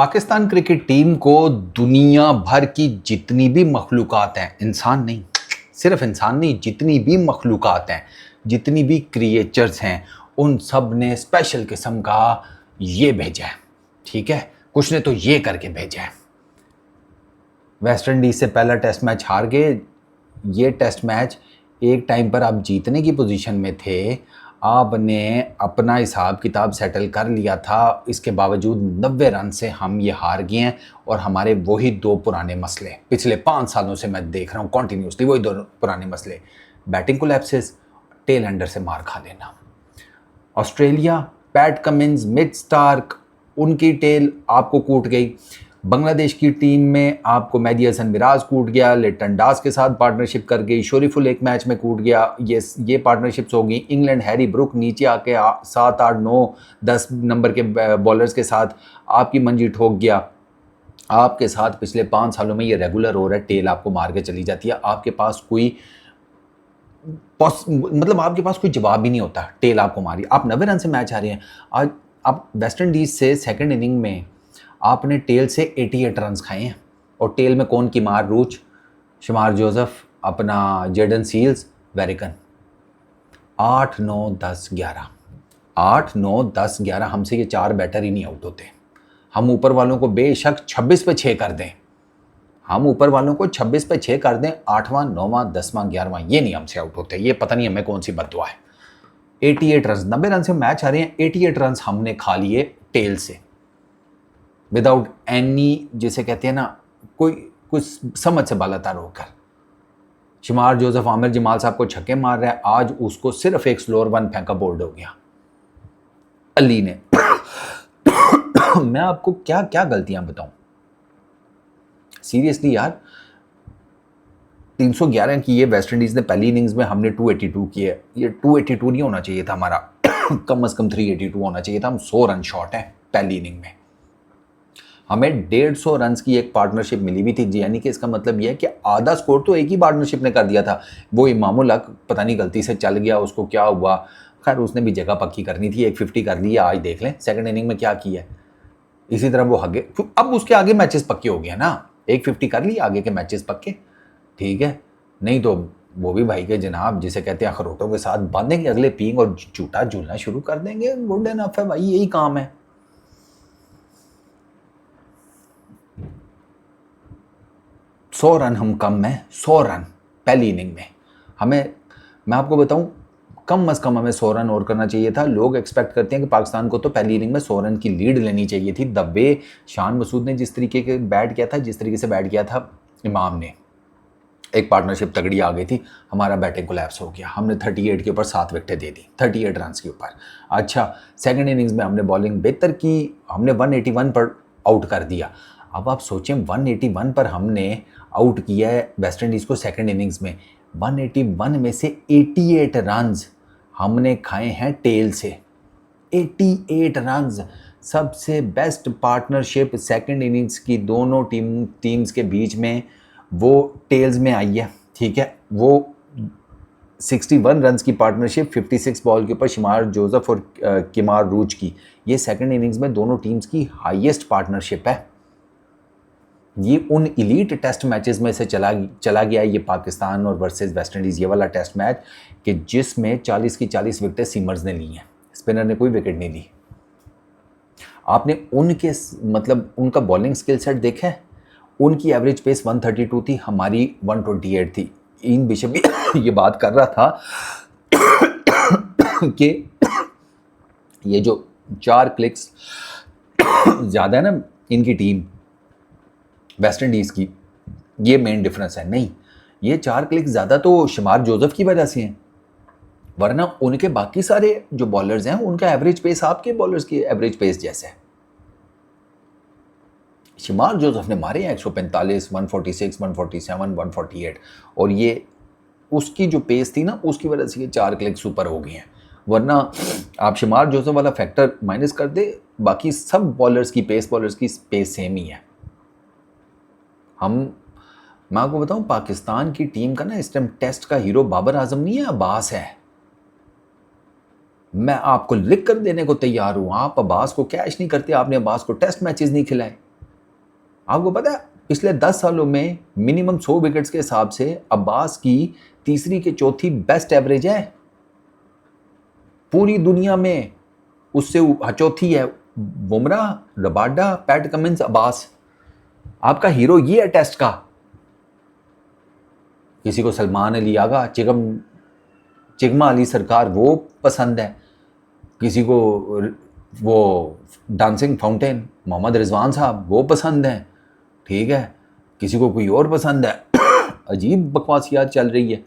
Pakistan cricket team को दुनिया भर की जितनी भी मखलूक़ात हैं, इंसान नहीं, सिर्फ इंसान नहीं, जितनी भी मखलूक़ात हैं, जितनी भी क्रिएचर्स हैं, उन सब ने स्पेशल किस्म का ये भेजा है। ठीक है, कुछ ने तो ये करके भेजा है। वेस्ट इंडीज से पहला टेस्ट मैच हार गए। ये टेस्ट मैच एक टाइम पर आप जीतने की पोजीशन में थे, आपने अपना हिसाब किताब सेटल कर लिया था, इसके बावजूद 90 रन से हम ये हार गए हैं। और हमारे वही दो पुराने मसले पिछले 5 सालों से मैं देख रहा हूँ कॉन्टीन्यूसली, वही दो पुराने मसले, बैटिंग कोलैप्सेस, टेल एंडर से मार खा लेना। Australia, Pat Cummins, Mitch Starc, उनकी टेल आपको कूट गई। बांग्लादेश की टीम में आपको मेहदी हसन मिराज कूट गया, लिटन दास के साथ पार्टनरशिप कर गई, शोरीफुल एक मैच में कूट गया। ये पार्टनरशिप्स होगी। इंग्लैंड, हैरी ब्रुक नीचे आके 7, 8, 9, 10 नंबर के बॉलर्स के साथ आपकी मंजी ठोक गया। आपके साथ पिछले 5 सालों में ये रेगुलर हो रहा है, टेल आपको मार के चली जाती है। आपके पास कोई आपके पास कोई जवाब ही नहीं होता, टेल आपको मारी, आप 90 रन से मैच हारे हैं। आज आप वेस्ट इंडीज से सेकंड इनिंग में आपने टेल से 88 रन खाए हैं। और टेल में कौन की मार? रूच, शमार जोसेफ, अपना जेडन सील्स, वेरिकन। 8, 9, 10, 11, 8, 9, 10, 11, हमसे ये 4 बैटर ही नहीं आउट होते। हम ऊपर वालों को बेशक 26 पे 6 कर दें, हम ऊपर वालों को 26 पे 6 कर दें, 8वां, 9वां, 10वां, 11वां ये नहीं हमसे आउट होते। ये पता नहीं हमें कौन सी बद्दुआ है। 88 रन, 90 रन से मैच आ रहे हैं, 88 रन हमने खा लिए टेल से, विदाउट एनी, जिसे कहते हैं ना, कोई कुछ समझ से बालातर होकर। शमार जोसेफ आमिर जमाल साहब को छक्के मार रहा है, आज उसको सिर्फ एक स्लोअर वन फेंका बोल्ड हो गया अली ने। मैं आपको क्या क्या गलतियां बताऊं सीरियसली यार। 311 की ये वेस्ट इंडीज ने पहली इनिंग्स में, हमने 282 किए। ये 282 नहीं होना चाहिए था हमारा, कम से कम 382 होना चाहिए था। हम 100 रन शॉर्ट हैं पहली इनिंग में। हमें 150 रन की एक पार्टनरशिप मिली हुई थी, यानी कि इसका मतलब यह है कि आधा स्कोर तो एक ही पार्टनरशिप ने कर दिया था। वो इमामुल हक पता नहीं गलती से चल गया, उसको क्या हुआ, खैर उसने भी जगह पक्की करनी थी, 150 कर लिया। आज देख लें सेकंड इनिंग में क्या किया है। इसी तरह वो आगे, अब उसके आगे मैचेस पक्के हो गए ना, 150 कर लिया, आगे के मैचेस पक्के, ठीक है। नहीं तो वो भी भाई के जनाब, जिसे कहते हैं अखरोटों के साथ बांधेंगे अगले पींग और झूठा झूलना शुरू कर देंगे। गुड एनफ है भाई, यही काम है। सौ रन हम कम है, 100 रन पहली इनिंग में हमें, मैं आपको बताऊं, कम से कम हमें 100 रन और करना चाहिए था। लोग एक्सपेक्ट करते हैं कि पाकिस्तान को तो पहली इनिंग में 100 रन की लीड लेनी चाहिए थी। द वे शान मसूद ने जिस तरीके के बैट किया था, जिस तरीके से बैट किया था इमाम ने, एक पार्टनरशिप तगड़ी आ गई थी, हमारा बैटिंग कोलैप्स हो गया। हमने 38 के ऊपर 7 विकेटें दे दी, 38 रन के ऊपर। अच्छा, सेकंड इनिंग्स में हमने बॉलिंग बेहतर की, हमने 181 पर आउट कर दिया। अब आप सोचें, 181 पर हमने आउट किया है वेस्ट इंडीज़ को सेकंड इनिंग्स में। 181 में से 88 रन्स हमने खाए हैं टेल से। 88 रन्स, सबसे बेस्ट पार्टनरशिप सेकंड इनिंग्स की दोनों टीम्स के बीच में वो टेल्स में आई है, ठीक है। वो 61 रन्स की पार्टनरशिप 56 बॉल के ऊपर शमार जोसेफ और किमार रूच की, ये सेकंड इनिंग्स में दोनों टीम्स की हाईएस्ट पार्टनरशिप है। ये उन इलीट टेस्ट मैचेस में से चला गया ये पाकिस्तान और वर्सेस वेस्ट इंडीज़, ये वाला टेस्ट मैच, कि जिसमें 40 की 40 विकेटें सीमर्स ने ली हैं, स्पिनर ने कोई विकेट नहीं ली। आपने उनके उनका बॉलिंग स्किल सेट देखा है? उनकी एवरेज पेस 132 थी, हमारी 128 थी। इन बिशप भी ये बात कर रहा था कि ये जो 4 क्लिक्स ज़्यादा है ना इनकी टीम वेस्ट इंडीज़ की, ये मेन डिफरेंस है। नहीं, ये 4 क्लिक ज़्यादा तो शमार जोसेफ की वजह से हैं, वरना उनके बाकी सारे जो बॉलर्स हैं उनका एवरेज पेस आपके बॉलर्स की एवरेज पेस जैसे है। शमार जोसेफ ने मारे हैं 145, 146, 147, 148, और ये उसकी जो पेस थी ना, उसकी वजह से ये 4 क्लिक्स ऊपर हो गए हैं। वरना आप शमार जोसेफ वाला फैक्टर माइनस कर दे, बाकी सब बॉलर्स की पेस सेम ही है। मैं आपको बताऊं, पाकिस्तान की टीम का ना इस टाइम टेस्ट का हीरो बाबर आजम नहीं है, अब्बास है। मैं आपको लिख कर देने को तैयार हूं, आप अब्बास को कैश नहीं करते, आपने अब्बास को टेस्ट मैचेस नहीं खिलाए। आपको पता है पिछले 10 सालों में मिनिमम 100 विकेट्स के हिसाब से अब्बास की तीसरी के चौथी बेस्ट एवरेज है पूरी दुनिया में। उससे चौथी है Bumrah, Rabada, PAT Cummins, Abbas. आपका हीरो ये है टेस्ट का। किसी को सलमान अली आगा, चिगमा अली सरकार वो पसंद है, किसी को वो डांसिंग फाउंटेन मोहम्मद रिजवान साहब वो पसंद है, ठीक है, किसी को कोई और पसंद है। अजीब बकवासियात चल रही है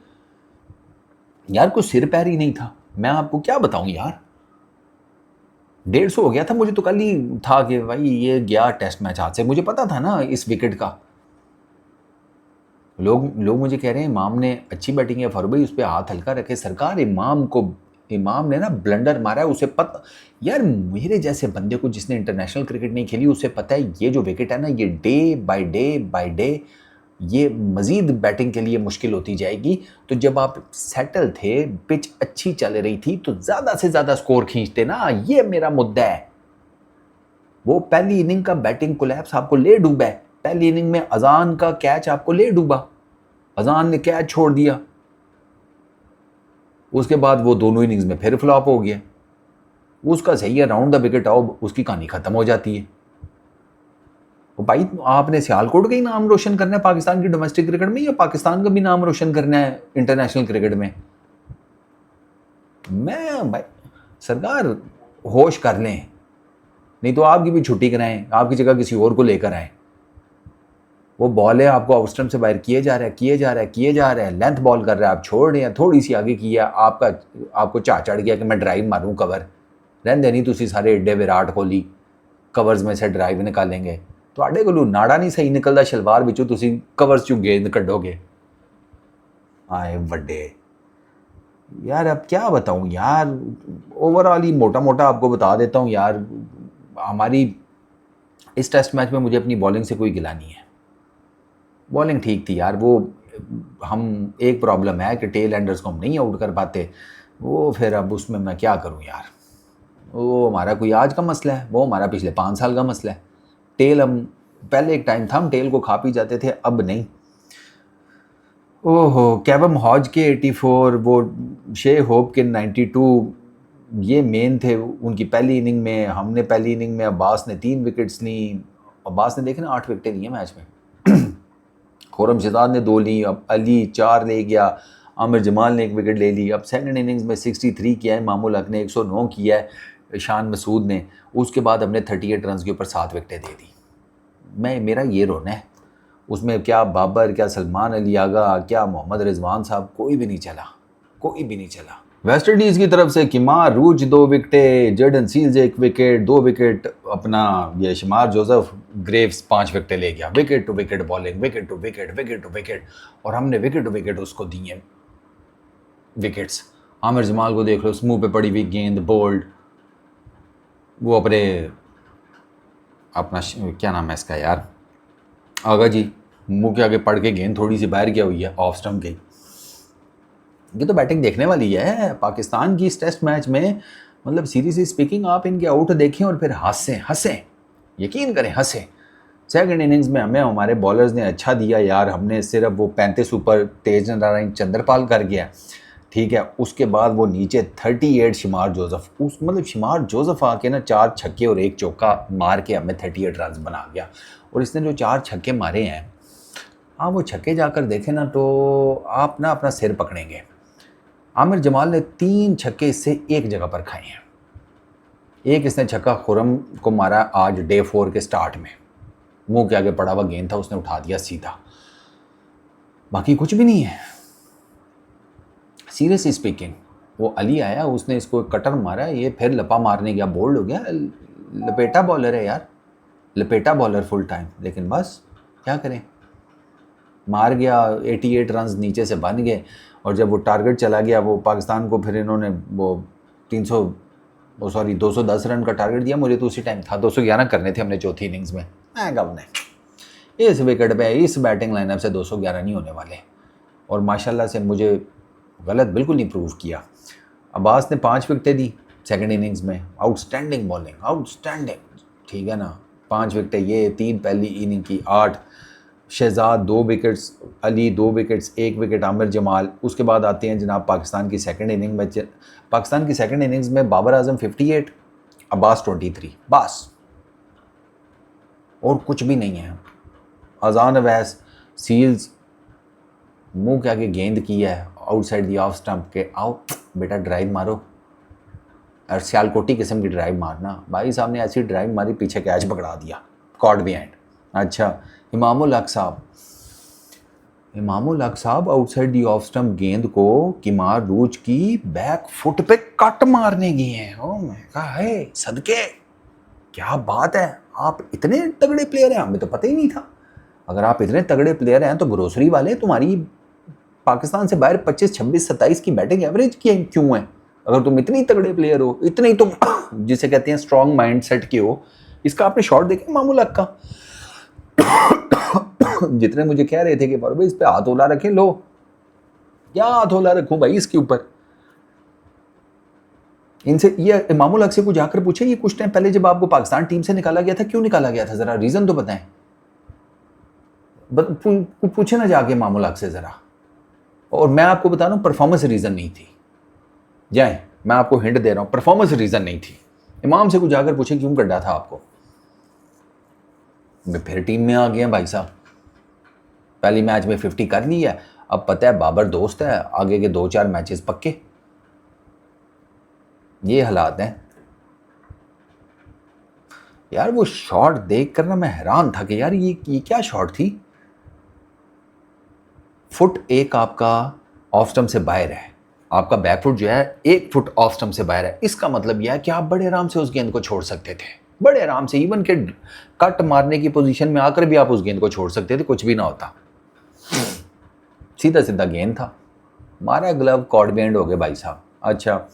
यार, कुछ सिर पैर ही नहीं था। मैं आपको क्या बताऊं यार, 150 हो गया था। मुझे तो कल ही था कि भाई ये गया टेस्ट मैच हाथ से, मुझे पता था ना इस विकेट का। लोग मुझे कह रहे हैं इमाम ने अच्छी बैटिंग है, फारूक भाई उस पर हाथ हल्का रखे। सरकार इमाम ने ना ब्लंडर मारा है, उसे पता यार, मेरे जैसे बंदे को जिसने इंटरनेशनल क्रिकेट नहीं खेली उसे पता है ये जो विकेट है ना, ये डे बाय डे ये मज़ीद बैटिंग के लिए मुश्किल होती जाएगी। तो जब आप सेटल थे, पिच अच्छी चल रही थी, तो ज़्यादा से ज़्यादा स्कोर खींचते ना, ये मेरा मुद्दा है। वो पहली इनिंग का बैटिंग कोलैप्स आपको ले डूबा है। पहली इनिंग में अजान का कैच आपको ले डूबा, अजान ने कैच छोड़ दिया, उसके बाद वो दोनों इनिंग्स में फिर फ्लॉप हो गया। उसका सही है राउंड द विकेट आओ, उसकी कहानी ख़त्म हो जाती है। तो भाई आपने सियालकोट का ही नाम रोशन करना है पाकिस्तान की डोमेस्टिक क्रिकेट में, या पाकिस्तान का भी नाम रोशन करना है इंटरनेशनल क्रिकेट में? मैं भाई सरकार होश कर लें, नहीं तो आपकी भी छुट्टी कराएं, आपकी जगह किसी और को लेकर आएँ। वो बॉल है आपको आउट स्टंप से बाहर किए जा रहा है, लेंथ बॉल कर रहा है, आप छोड़ रहे हैं, थोड़ी सी आगे किया, आपको चाह चढ़ गया कि मैं ड्राइव मारूं कवर, रहने नहीं तुसी सारे एडे विराट कोहली कवर्स में से ड्राइव निकालेंगे, तो को नाड़ा नहीं सही निकलता शलवार बिचू, तुसी कवर्स चू गेंद कढ़ोगे। आए वड्डे यार, अब क्या बताऊं यार, ओवरऑल ही मोटा मोटा आपको बता देता हूं यार, हमारी इस टेस्ट मैच में मुझे अपनी बॉलिंग से कोई गिला नहीं है। बॉलिंग ठीक थी यार, वो हम एक प्रॉब्लम है कि टेल एंडर्स को हम नहीं आउट कर पाते, वो फिर अब उसमें मैं क्या करूं यार, वो हमारा कोई आज का मसला है, वो हमारा पिछले 5 साल का मसला है। टेल हम पहले एक टाइम था हम टेल को खा पी जाते थे, अब नहीं। ओहो, कैवम हॉज के 84, वो शे होप के 92, ये मेन थे उनकी पहली इनिंग में। हमने पहली इनिंग में अब्बास ने 3 विकेट्स ली, अब्बास ने देखे ना 8 विकेटें ली हैं मैच में। खुरम शहजाद ने 2 ली, अब अली 4 ले गया, आमिर जमाल ने 1 विकेट ले ली। अब सेकंड इनिंग्स में 63 किया है मामूल हक ने, 109 किया है शान मसूद ने, उसके बाद हमने 38 रन के ऊपर 7 विकेटें दे दी। मेरा ये रोना है, उसमें क्या बाबर, क्या सलमान अली आगा, क्या मोहम्मद रिजवान साहब, कोई भी नहीं चला। वेस्ट इंडीज़ की तरफ से किमार रूज 2 विकेटें, जर्डन सील्स 1 विकेट, 2 विकेट अपना ये शमार जोसेफ ग्रेव्स 5 विकेटें ले गया। Wicket to wicket bowling, wicket to wicket, और हमने विकेट टू विकेट उसको दिए विकेट्स। आमिर जमाल को देख लो, मुंह पे पड़ी हुई गेंद बोल्ड, वो अपना क्या नाम है इसका यार, आगा जी, मुंह के आगे पड़ के गेंद थोड़ी सी बाहर गया हुई है ऑफ स्टंप गई। ये तो बैटिंग देखने वाली है पाकिस्तान की इस टेस्ट मैच में, मतलब सीरियसली स्पीकिंग आप इनके आउट देखें और फिर हंसें, यकीन करें हंसें। सेकंड इनिंग्स में हमें हमारे बॉलर्स ने अच्छा दिया यार, हमने सिर्फ वो 35 ऊपर तेज नारायण चंद्रपाल कर गया, ठीक है, उसके बाद वो नीचे 38 शमार जोसेफ, मतलब शमार जोसेफ आके ना 4 छक्के और 1 चौका मार के हमें 38 रन बना गया। और इसने जो 4 छक्के मारे हैं, हाँ वो छक्के जाकर देखें ना तो आप ना अपना सिर पकड़ेंगे। आमिर जमाल ने 3 छक्के इससे एक जगह पर खाए हैं। एक इसने छक्का खुरम को मारा आज डे 4 के स्टार्ट में, मुंह के आगे पड़ा हुआ गेंद था, उसने उठा दिया सीधा, बाकी कुछ भी नहीं है। सीरियसली स्पीकिंग, वो अली आया, उसने इसको कटर मारा, ये फिर लपा मारने गया, बोल्ड हो गया। लपेटा बॉलर है यार, लपेटा बॉलर फुल टाइम, लेकिन बस क्या करें, मार गया। 88 रन नीचे से बन गए, और जब वो टारगेट चला गया वो पाकिस्तान को, फिर इन्होंने वो 210 रन का टारगेट दिया। मुझे तो उसी टाइम था 211 करने थे हमने चौथी इनिंग्स में। गम ने इस विकेट पे इस बैटिंग लाइनअप से 211 नहीं होने वाले, और माशाल्लाह से मुझे गलत बिल्कुल नहीं प्रूव किया। अब्बास ने 5 विकेटें दी सेकंड इनिंग्स में, आउटस्टैंडिंग बॉलिंग, आउटस्टैंडिंग, ठीक है ना, 5 विकेटें ये, 3 पहली इनिंग की, 8 Shahzad 2 wickets, Ali 2 wickets, 1 wicket Aamir Jamal. उसके बाद आते हैं जनाब पाकिस्तान की सेकंड इनिंग में। पाकिस्तान की सेकंड इनिंग्स में बाबर आजम 58, अब्बास 23, बस और कुछ भी नहीं है। अजान अवैस सील्स मुंह के आगे गेंद की है आउटसाइड दी ऑफ स्टंप के, आओ बेटा ड्राइव मारो, और सियालकोटी किस्म की ड्राइव मारना। भाई साहब ने ऐसी ड्राइव मारी, पीछे कैच पकड़ा दिया, कॉट बिहाइंड। अच्छा, इमामुल हक साहब आउटसाइड दी ऑफ स्टंप गेंद को किमार रूच की बैक फुट पे कट मारने गए हैं। ओ मैं कहा है सदके, क्या बात है, आप इतने तगड़े प्लेयर हैं, हमें तो पता ही नहीं था। अगर आप इतने तगड़े प्लेयर हैं तो ग्रोसरी वाले तुम्हारी पाकिस्तान से बाहर 25, 26, 27 की बैटिंग एवरेज क्यों है? अगर तुम इतनी तगड़े प्लेयर हो, इतने ही तुम जिसे कहते हैं स्ट्रॉन्ग माइंड सेट के हो, इसका आपने शॉट देखे मामूल हक का? जितने मुझे कह रहे थे कि भाई इस पे हाथ होला रखे, लो क्या हाथ होला रखूं भाई इसके ऊपर। इनसे ये इमामुल हक से को जाकर पूछे, ये कुछ टाइम पहले जब आपको पाकिस्तान टीम से निकाला गया था, क्यों निकाला गया था, जरा रीजन तो बताएं। पूछे ना जाके इमामुल हक से जरा। और मैं आपको बता रहा हूं परफॉर्मेंस रीजन नहीं थी, जाए मैं आपको हिंट दे रहा हूं, परफॉर्मेंस रीजन नहीं थी। इमाम से कुछ जाकर पूछे क्यों कटा था आपको। मैं फिर टीम में आ गया भाई साहब, पहली मैच में 50 कर ली है, अब पता है बाबर दोस्त है, आगे के 2-4 मैचेस पक्के। ये हालात हैं यार। वो शॉट देख कर ना मैं हैरान था कि यार ये क्या शॉट थी। फुट एक आपका ऑफ स्टंप से बाहर है, आपका बैकफुट जो है 1 फुट ऑफ स्टंप से बाहर है। इसका मतलब यह है कि आप बड़े आराम से उस गेंद को छोड़ सकते थे, बड़े आराम से, इवन के कट मारने की पोजीशन में आकर भी आप उस गेंद को छोड़ सकते थे, कुछ भी ना होता। सीधा सीधा गेंद था, मारा ग्लव, कॉर्ड बैंड हो गए भाई साहब। अच्छा,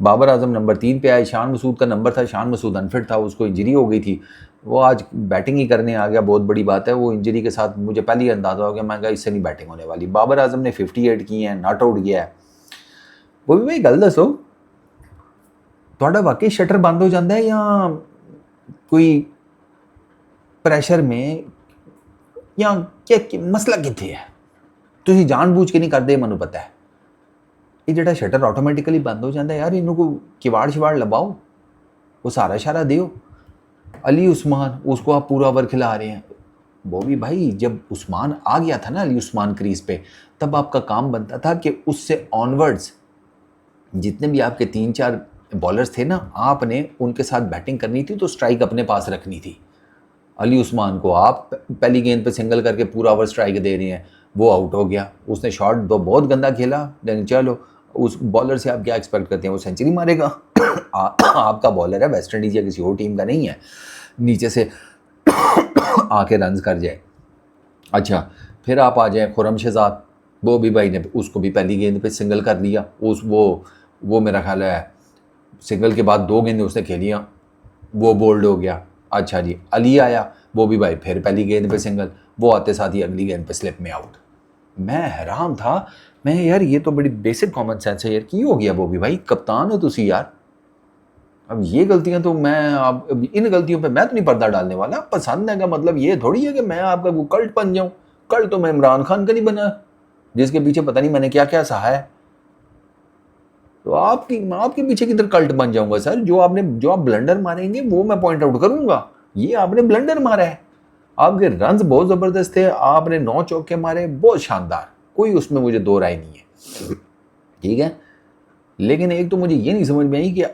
बाबर आजम नंबर 3 पे आए, शान मसूद का नंबर था, शान मसूद अनफिट था, उसको इंजरी हो गई थी, वो आज बैटिंग ही करने आ गया, बहुत बड़ी बात है। वो इंजरी के साथ मुझे पहले ही अंदाजा हो गया, मैं कहा इससे नहीं बैटिंग होने वाली। बाबर आजम ने 58 की हैं, नॉट आउट गया है। वो भी भाई गल दसो, थोड़ा वाकई शटर बंद हो जाता है या कोई प्रैशर में, या क्या मसला कितने है? तुम जानबूझ के नहीं करते, मनु पता है। ये जो शटर ऑटोमेटिकली बंद हो जाता है यार, इन्हों को किवाड़ शिवाड़ लगाओ, वो सारा इशारा दियो। अली उस्मान, उसको आप पूरा ओवर खिला रहे हैं। वो भी भाई जब उस्मान आ गया था ना, अली उस्मान क्रीज पे, तब आपका काम बनता था कि उससे ऑनवर्ड्स जितने भी आपके 3-4 बॉलर्स थे ना, आपने उनके साथ बैटिंग करनी थी, तो स्ट्राइक अपने पास रखनी थी। अली उस्मान को आप पहली गेंद पे सिंगल करके पूरा ओवर स्ट्राइक दे रहे हैं, वो आउट हो गया। उसने शॉट दो बहुत गंदा खेला, लेकिन चलो उस बॉलर से आप क्या एक्सपेक्ट करते हैं, वो सेंचुरी मारेगा? आपका बॉलर है, वेस्ट इंडीज या किसी और टीम का नहीं है, नीचे से आके रन्स कर जाए। अच्छा, फिर आप आ जाए खुर्रम शहजाद, वो भी भाई ने उसको भी पहली गेंद पे सिंगल कर लिया। वो मेरा ख्याल है सिंगल के बाद 2 गेंदें उसने खेलियाँ, वो बोल्ड हो गया। अच्छा जी, अली आया, वो भी भाई फिर पहली गेंद पे सिंगल, वो आते साथ ही अगली गेंद पे स्लिप में आउट। मैं हैरान था, मैं यार ये तो बड़ी बेसिक कॉमन सेंस है यार, की हो गया? वो भी भाई कप्तान हो तुसी यार। अब ये गलतियां तो मैं, अब इन गलतियों पे मैं तो नहीं पर्दा डालने वाला। पसंद है का मतलब ये थोड़ी है कि मैं आपका वो कल्ट बन जाऊं। कल्ट तो मैं इमरान खान का नहीं बना, जिसके पीछे पता नहीं मैंने क्या क्या सहा है। तो आपके पीछे किधर कल्ट बन जाऊंगा सर? जो आप ब्लंडर मारेंगे वो मैं पॉइंट आउट करूंगा, ये आपने ब्लंडर मारा है। आपके रन्स बहुत जबरदस्त थे, आपने 9 चौके मारे, बहुत शानदार, कोई उसमें मुझे 2 राय नहीं है, ठीक है। लेकिन एक तो मुझे ये नहीं समझ में आई कि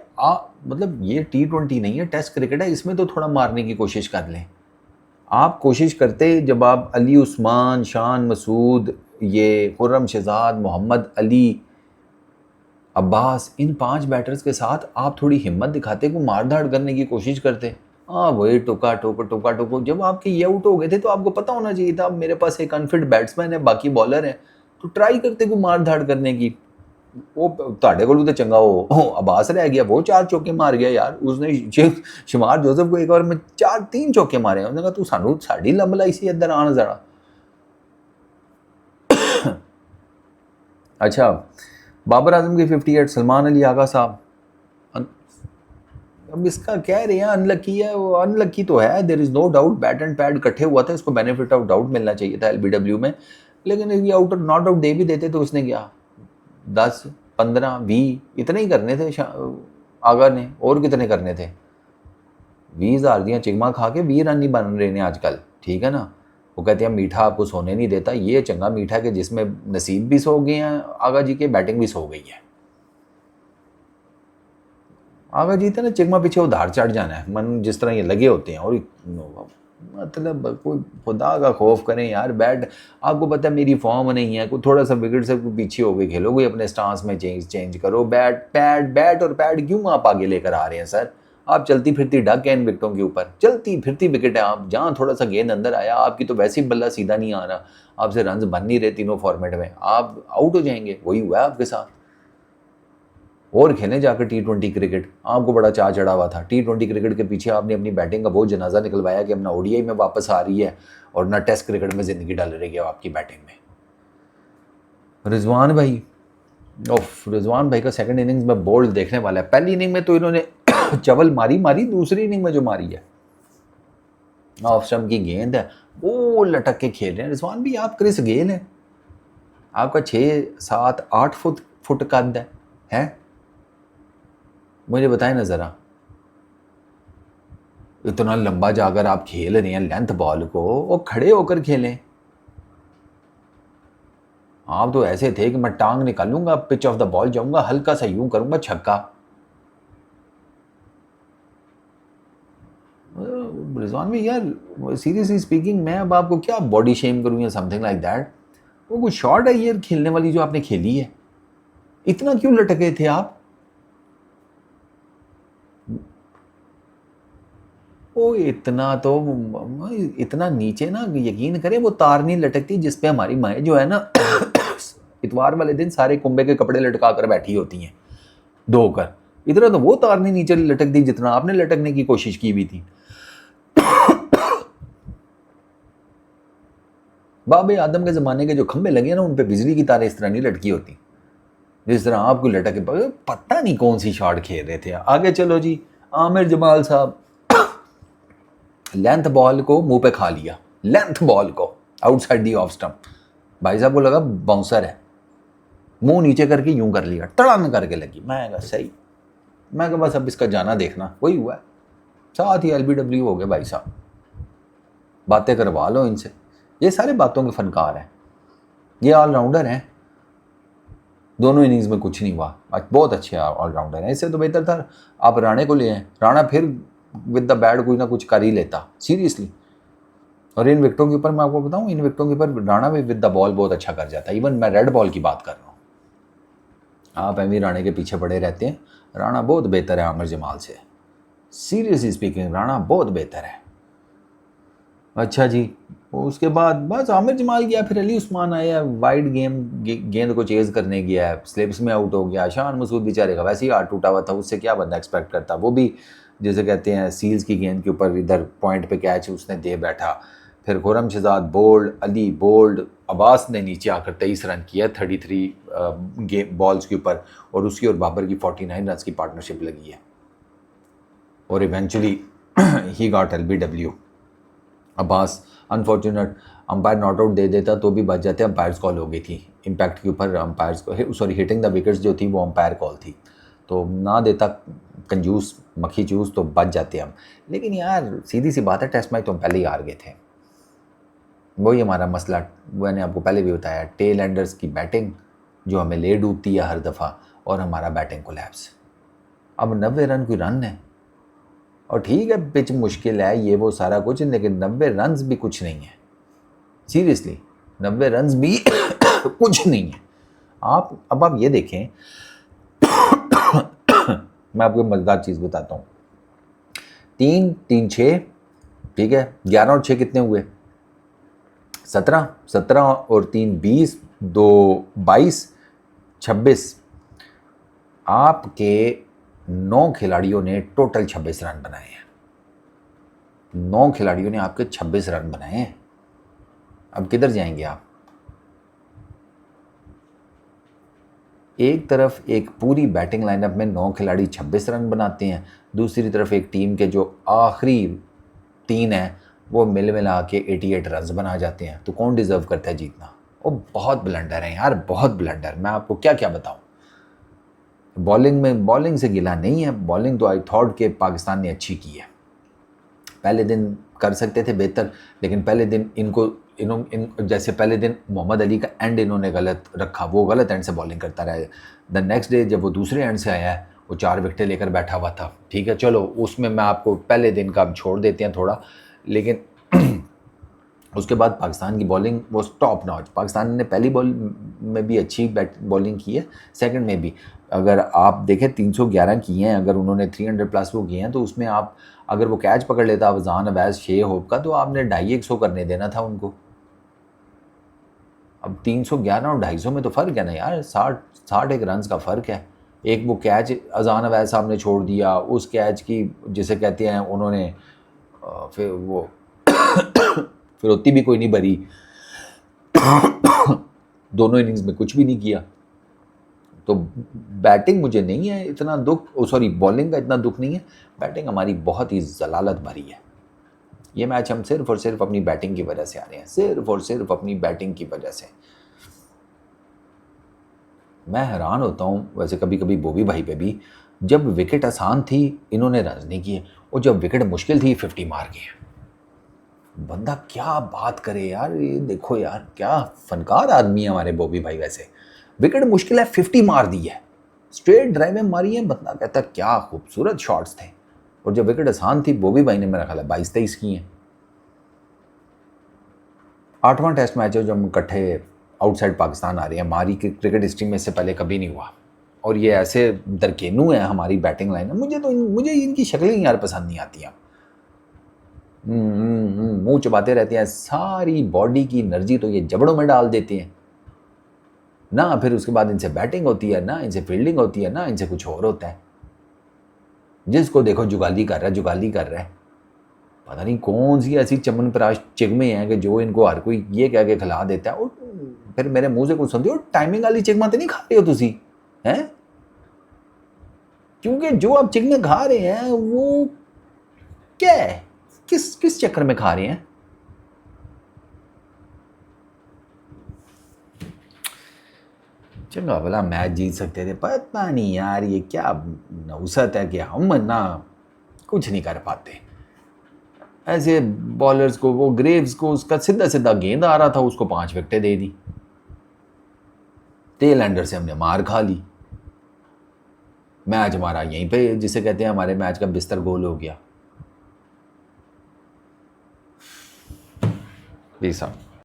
मतलब ये T20 नहीं है, टेस्ट क्रिकेट है, इसमें तो थोड़ा मारने की कोशिश कर लें। आप कोशिश करते, जब आप अली उस्मान, शान मसूद, ये खुर्रम शहजाद, मोहम्मद अली, अब्बास, इन 5 बैटर्स के साथ आप थोड़ी हिम्मत दिखाते, को मार धाड़ करने की कोशिश करते। हाँ वही टोका टोको। जब आपके ये आउट हो गए थे तो आपको पता होना चाहिए था मेरे पास एक अनफिट बैट्समैन है, बाकी बॉलर है, तो ट्राई करते को मार धाड़ करने की। वो ताड़े को तो चंगा हो अब्बास रह गया, वो 4 चौके मार गया यार। उसने शुमार जोसेफ को एक ओवर में 3 चौके मारे। उसने कहा तू सानू साड़ी लंब लाई सी इधर आना जरा। अच्छा, बाबर आजम की 58, सलमान अली आगा साहब, अब इसका कह रहे हैं अनलकी है, वो अनलकी तो है, there is no doubt, bat and pad इकट्ठे हुआ था, इसको बेनिफिट ऑफ डाउट मिलना चाहिए था एलबीडब्ल्यू में, लेकिन ये आउट नॉट आउट दे भी देते तो उसने क्या 10 15 20 इतने ही करने थे आगा ने, और कितने करने थे? 20,000 दियाँ चिकमा खा के 20 रन नहीं बन रहे हैं आजकल, ठीक है ना। वो कहते हैं मीठा आपको सोने नहीं देता, ये चंगा मीठा कि जिसमें नसीब भी सो गए हैं आगा जी के, बैटिंग भी सो गई है। आगा जी थे ना चिकमा पीछे उधार चढ़ जाना है, मन जिस तरह ये लगे होते हैं। और मतलब कोई खुदा का खौफ करें यार, बैट आपको पता है मेरी फॉर्म नहीं है, कोई थोड़ा सा विकेट से पीछे हो गए खेलो, कोई अपने स्टांस में चेंज करो। बैट और पैड क्यों आप आगे लेकर आ रहे हैं सर? आप चलती फिरती डक है इन विकेटों के ऊपर, चलती फिरती विकेट है आप, जहाँ थोड़ा सा गेंद अंदर आया आपकी तो वैसे ही बल्ला सीधा नहीं आ रहा, आपसे रन बन नहीं रहे तीनों फॉर्मेट में, आप आउट हो जाएंगे। वही हुआ है आपके साथ। और खेलें जाकर T20 क्रिकेट, आपको बड़ा चाह चढ़ा हुआ था T20 क्रिकेट के पीछे, आपने अपनी बैटिंग का वो जनाजा निकलवाया कि अब ना ओडीआई में वापस आ रही है और ना टेस्ट क्रिकेट में ज़िंदगी डाल रही है आपकी बैटिंग में। रिजवान भाई, रिजवान भाई का सेकंड इनिंग्स में बोल्ड देखने वाला है। पहली इनिंग में तो इन्होंने चवल मारी, दूसरी इनिंग में जो मारी है ऑफ स्टंप की गेंद है वो लटक के खेल रहे हैं। रिजवान भी आप क्रिस गेल हैं, आपका 6 7 8 फुट कद है? मुझे बताएं ना ज़रा, इतना लंबा जाकर आप खेल रहे हैं लेंथ बॉल को, वो खड़े होकर खेलें। आप तो ऐसे थे कि मैं टांग निकालूंगा, पिच ऑफ द बॉल जाऊंगा, हल्का सा यूं करूंगा छक्का। रिजवान भी यार सीरियसली स्पीकिंग, मैं अब आपको क्या बॉडी शेम करूं या समथिंग लाइक दैट, वो कुछ शॉट है ये खेलने वाली जो आपने खेली है, इतना क्यों लटके थे आप? ओ इतना तो, इतना नीचे ना यकीन करें वो तार नहीं लटकती जिस पे हमारी माएँ जो है ना इतवार वाले दिन सारे कुंबे के कपड़े लटका कर बैठी होती हैं धोकर, इतना तो वो तार नहीं नीचे लटकती जितना आपने लटकने की कोशिश की भी थी। बाबे आदम के ज़माने के जो खंबे लगे ना उन पे बिजली की तारें इस तरह नहीं लटकी होती जिस तरह आपको लटके। पता नहीं कौन सी शॉट खेल रहे थे। आगे चलो जी, आमिर जमाल साहब लेंथ बॉल को मुंह पे खा लिया, लेंथ बॉल को आउटसाइड दी ऑफ स्टंप, भाई साहब को लगा बाउंसर है, मुंह नीचे करके यूं कर लिया, तड़न करके लगी। मैं कहा सही, मैं कहा बस अब इसका जाना देखना। वही हुआ, साथ ही एलबीडब्ल्यू हो गए भाई साहब। बातें करवा लो इनसे, ये सारे बातों के फनकार हैं, ये ऑलराउंडर हैं। दोनों इनिंग्स में कुछ नहीं हुआ, बहुत अच्छे ऑलराउंडर हैं। इससे तो बेहतर था आप राणे को ले आए, राणा फिर विद द बैट कोई ना कुछ कर ही लेता सीरियसली। और इन विकेटों के ऊपर मैं आपको बताऊं, इन विकेटों के ऊपर राणा भी विद द बॉल बहुत अच्छा कर जाता है। इवन मैं रेड बॉल की बात कर रहा हूँ, आप एम राणे के पीछे पड़े रहते हैं, राणा बहुत बेहतर है आमिर जमाल से, सीरियसली स्पीकिंग राणा बहुत बेहतर है। अच्छा जी, उसके बाद बस आमिर जमाल गया, फिर अली उस्मान आया, वाइड गेंद को चेज़ करने गया है, स्लिप्स में आउट हो गया। शान मसूद बेचारे का वैसे ही हाथ टूटा हुआ था, उससे क्या बंदा एक्सपेक्ट करता, वो भी जैसे कहते हैं सील्स की गेंद के ऊपर इधर पॉइंट पे कैच उसने दे बैठा। फिर खुरम शहजाद बोल्ड, अली बोल्ड, अब्बास ने नीचे आकर 23 रन किया 33 बॉल्स के ऊपर, और उसकी और बाबर की 49 रन की पार्टनरशिप लगी है। और eventually he got LBW. Abbas unfortunate, umpire not out दे देता तो भी बच जाते, अंपायर्स कॉल हो गई थी इम्पैक्ट के ऊपर, अंपायर्स को सॉरी हिटिंग द विकेट्स जो थी वो अंपायर कॉल थी, तो ना देता कंजूस मक्खी चूस तो बच जाते हम। लेकिन यार सीधी सी बात है, टेस्ट मैच तो हम पहले ही हार गए थे, वही हमारा मसला। मैंने आपको पहले भी बताया, टेल एंडर्स की बैटिंग जो हमें ले डूबती है हर दफ़ा, और हमारा बैटिंग कोलैप्स। अब 90 रन कोई रन है, और ठीक है पिच मुश्किल है ये वो सारा कुछ, लेकिन 90 रन्स भी कुछ नहीं है, सीरियसली 90 रन्स भी कुछ नहीं है। अब आप ये देखें मैं आपको मज़ेदार चीज़ बताता हूँ, 3 3 6, ठीक है, 11 और 6 कितने हुए? 17, 17 और 3 20, 2 22, 26। आपके 9 खिलाड़ियों ने टोटल 26 रन बनाए हैं, 9 खिलाड़ियों ने आपके 26 रन बनाए हैं। अब किधर जाएंगे आप? एक तरफ एक पूरी बैटिंग लाइनअप में 9 खिलाड़ी 26 रन बनाते हैं, दूसरी तरफ एक टीम के जो आखिरी 3 हैं वो मिल मिला के 88 रन बना जाते हैं। तो कौन डिज़र्व करता है जीतना? वो बहुत ब्लंडर है यार, बहुत ब्लंडर। मैं आपको क्या क्या बताऊं। बॉलिंग से गिला नहीं है, बॉलिंग तो आई थॉट के पाकिस्तान ने अच्छी की है। पहले दिन कर सकते थे बेहतर, लेकिन पहले दिन जैसे पहले दिन मोहम्मद अली का एंड इन्होंने गलत रखा, वो गलत एंड से बॉलिंग करता रहा। द नेक्स्ट डे जब वो दूसरे एंड से आया है वो 4 विकेटें लेकर बैठा हुआ था। ठीक है, चलो उसमें मैं आपको पहले दिन का छोड़ देते हैं थोड़ा, लेकिन उसके बाद पाकिस्तान की बॉलिंग वो टॉप नॉच। पाकिस्तान ने पहली बॉल में भी अच्छी बॉलिंग की है, सेकंड में भी। अगर आप देखें 311 किए हैं, अगर उन्होंने 300 प्लस वो किए हैं, तो उसमें आप अगर वो कैच पकड़ लेता अफजान अवैस शेह होप का, तो आपने 250 करने देना था उनको। अब 311 और 250 में तो फ़र्क है ना यार, 60 रन का फ़र्क है। एक वो कैच अजान अवैस साहब ने छोड़ दिया, उस कैच की जिसे कहते हैं उन्होंने फिर वो फिरौती भी कोई नहीं भरी, दोनों इनिंग्स में कुछ भी नहीं किया। तो बैटिंग मुझे नहीं है इतना दुख, सॉरी बॉलिंग का इतना दुख नहीं है, बैटिंग हमारी बहुत ही जलालत भरी है। ये मैच हम सिर्फ और सिर्फ अपनी बैटिंग की वजह से आ रहे हैं, सिर्फ और सिर्फ अपनी बैटिंग की वजह से। मैं हैरान होता हूँ वैसे कभी कभी बॉबी भाई पे भी, जब विकेट आसान थी इन्होंने रन नहीं किए, और जब विकेट मुश्किल थी 50 मार गए। बंदा क्या बात करे यार, ये देखो यार क्या फनकार आदमी है हमारे बॉबी भाई। वैसे विकेट मुश्किल है 50 मार दी है, स्ट्रेट ड्राइव में मारी है, बंदा कहता क्या खूबसूरत शॉट्स थे। और जब विकेट आसान थी बॉबी भाई ने मेरा ख्याल है 22-23 की हैं। 8वां टेस्ट मैच है जब हम इकट्ठे आउटसाइड पाकिस्तान आ रहे हैं, हमारी क्रिकेट हिस्ट्री में इससे पहले कभी नहीं हुआ। और ये ऐसे दरकेनू है हमारी बैटिंग लाइन है, मुझे इनकी शक्लें यार पसंद नहीं आती हैं। मुंह चबाते रहते हैं, सारी बॉडी की एनर्जी तो ये जबड़ों में डाल देते हैं ना। फिर उसके बाद इनसे बैटिंग होती है ना, इनसे फील्डिंग होती है ना, इनसे कुछ और होता है। जिसको देखो जुगाली कर रहा है। पता नहीं कौन सी ऐसी चमनप्राश चिगमे हैं कि जो इनको हर कोई ये कह के खिला देता है। और फिर मेरे मुंह से कुछ सुनती हो, टाइमिंग वाली चिगमा तो नहीं खा रहे हो तुसी हैं? क्योंकि जो आप चिगमे खा रहे हैं वो क्या है, किस चक्कर में खा रहे हैं? चंगा भला मैच जीत सकते थे, पता नहीं यार ये क्या नौसत है कि हम ना कुछ नहीं कर पाते। ऐसे बॉलर्स को, वो ग्रेव्स को उसका सीधा सीधा गेंद आ रहा था, उसको 5 विकेटें दे दी। टेल एंडर से हमने मार खा ली। मैच हमारा यहीं पे जिसे कहते हैं हमारे मैच का बिस्तर गोल हो गया। Peace out.